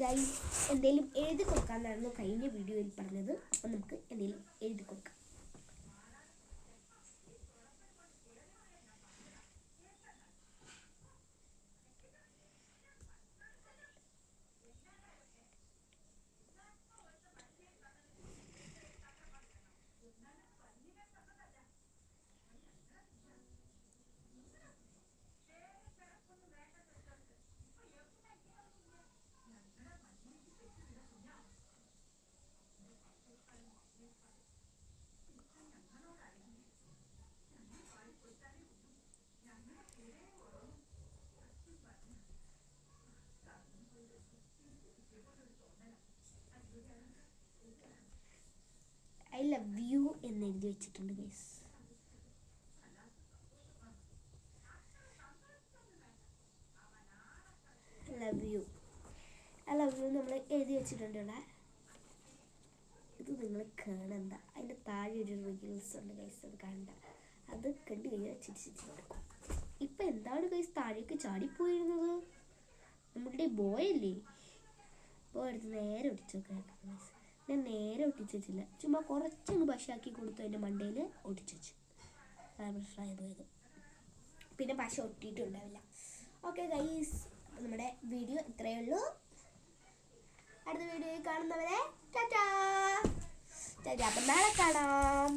Guys എന്തെങ്കിലും എഴുതി കൊടുക്കാമെന്നായിരുന്നു കഴിഞ്ഞ വീഡിയോയിൽ പറഞ്ഞത്. അപ്പം നമുക്ക് എന്തെങ്കിലും എഴുതി കൊടുക്കാം. ഐ ലവ് യു എന്ന് എഴുതി വെച്ചിട്ടുണ്ട് ഗൈസ്. ലവ് യു നമ്മൾ എഴുതി വെച്ചിട്ടുണ്ട് ഇവിടെ. ഇത് നിങ്ങൾ കാണണ്ട, അതിൻ്റെ താഴെ ഒരു റീൽസ് ഉണ്ട് ഗൈസ്, അത് കാണണ്ട. അത് കണ്ടു കഴിഞ്ഞാൽ ചിരിച്ചിട്ട് നടക്കും. ഇപ്പം എന്താണ് ഗൈസ് താഴേക്ക് ചാടിപ്പോയിരുന്നത്? നമ്മളുടെ ബോയല്ലേ, ബോയ് എടുത്ത് നേരെ ഒട്ടിച്ചു നോക്കാം ഗൈസ്. ഞാൻ നേരെ ഒട്ടിച്ച് വെച്ചില്ല, ചുമ്മാ കുറച്ചൊന്ന് പശയാക്കി കൊടുത്തു അതിൻ്റെ മണ്ടയിൽ ഒട്ടിച്ചു വെച്ചു. അതാണ് പ്രശ്നമായി പോയത്. പിന്നെ പശ ഒട്ടിയിട്ടുണ്ടാവില്ല. ഓക്കെ ഗൈസ്, നമ്മുടെ വീഡിയോ ഇത്രയേ ഉള്ളൂ. അടുത്ത വീഡിയോയിൽ കാണുന്നവരെ ടാറ്റാ. അപ്പം നാളെ കാണാം.